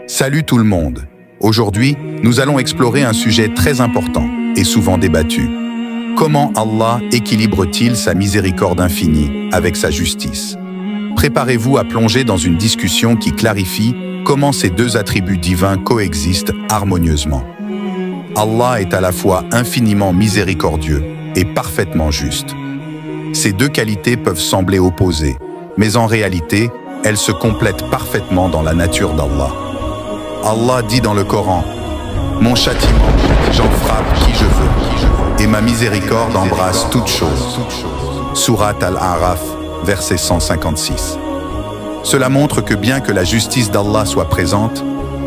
Salut tout le monde! Aujourd'hui, nous allons explorer un sujet très important et souvent débattu. Comment Allah équilibre-t-il sa miséricorde infinie avec sa justice? Préparez-vous à plonger dans une discussion qui clarifie comment ces deux attributs divins coexistent harmonieusement. Allah est à la fois infiniment miséricordieux et parfaitement juste. Ces deux qualités peuvent sembler opposées, mais en réalité, elles se complètent parfaitement dans la nature d'Allah. Allah dit dans le Coran, « Mon châtiment, j'en frappe qui je veux, et ma miséricorde embrasse toutes choses. » Sourate Al-A'raf, verset 156. Cela montre que bien que la justice d'Allah soit présente,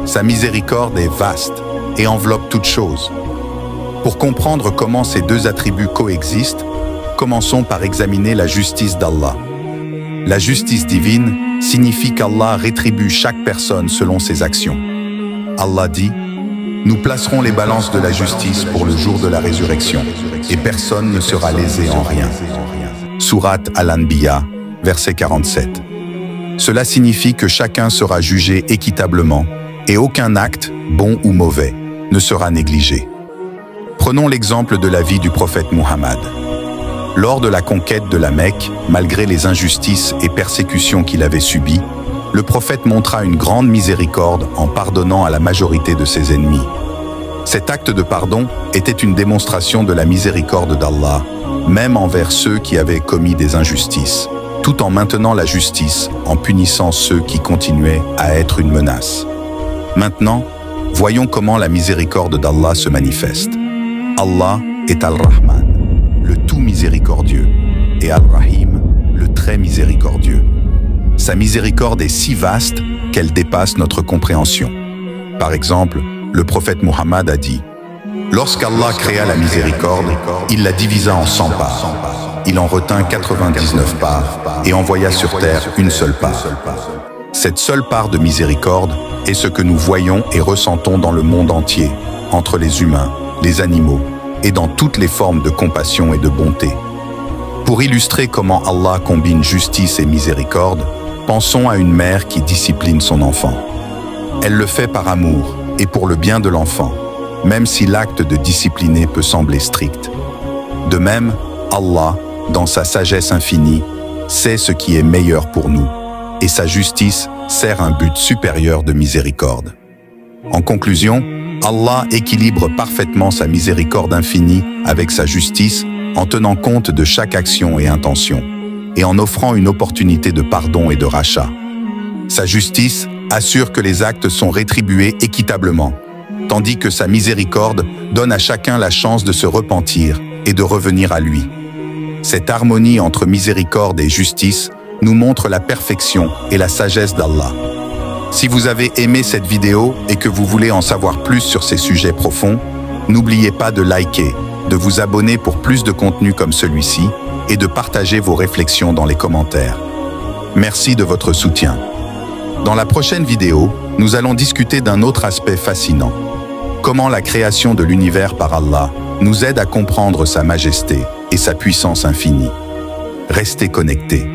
sa miséricorde est vaste et enveloppe toutes choses. Pour comprendre comment ces deux attributs coexistent, commençons par examiner la justice d'Allah. La justice divine signifie qu'Allah rétribue chaque personne selon ses actions. Allah dit, « Nous placerons les balances de la justice pour le jour de la résurrection, et personne ne sera lésé en rien. » Sourate Al-Anbiya, verset 47. Cela signifie que chacun sera jugé équitablement, et aucun acte, bon ou mauvais, ne sera négligé. Prenons l'exemple de la vie du prophète Muhammad. Lors de la conquête de la Mecque, malgré les injustices et persécutions qu'il avait subies, le prophète montra une grande miséricorde en pardonnant à la majorité de ses ennemis. Cet acte de pardon était une démonstration de la miséricorde d'Allah, même envers ceux qui avaient commis des injustices, tout en maintenant la justice, en punissant ceux qui continuaient à être une menace. Maintenant, voyons comment la miséricorde d'Allah se manifeste. Allah est Al-Rahman, le tout miséricordieux, et Al-Rahim, le très miséricordieux. Sa miséricorde est si vaste qu'elle dépasse notre compréhension. Par exemple, le prophète Muhammad a dit « Lorsqu'Allah créa la miséricorde, il la divisa en 100 parts. Il en retint 99 parts et envoya sur terre une seule part. » Cette seule part de miséricorde est ce que nous voyons et ressentons dans le monde entier, entre les humains, les animaux, et dans toutes les formes de compassion et de bonté. Pour illustrer comment Allah combine justice et miséricorde, pensons à une mère qui discipline son enfant. Elle le fait par amour et pour le bien de l'enfant, même si l'acte de discipliner peut sembler strict. De même, Allah, dans sa sagesse infinie, sait ce qui est meilleur pour nous, et sa justice sert un but supérieur de miséricorde. En conclusion, Allah équilibre parfaitement sa miséricorde infinie avec sa justice en tenant compte de chaque action et intention, et en offrant une opportunité de pardon et de rachat. Sa justice assure que les actes sont rétribués équitablement, tandis que sa miséricorde donne à chacun la chance de se repentir et de revenir à lui. Cette harmonie entre miséricorde et justice nous montre la perfection et la sagesse d'Allah. Si vous avez aimé cette vidéo et que vous voulez en savoir plus sur ces sujets profonds, n'oubliez pas de liker, de vous abonner pour plus de contenu comme celui-ci et de partager vos réflexions dans les commentaires. Merci de votre soutien. Dans la prochaine vidéo, nous allons discuter d'un autre aspect fascinant. Comment la création de l'univers par Allah nous aide à comprendre sa majesté et sa puissance infinie. Restez connectés.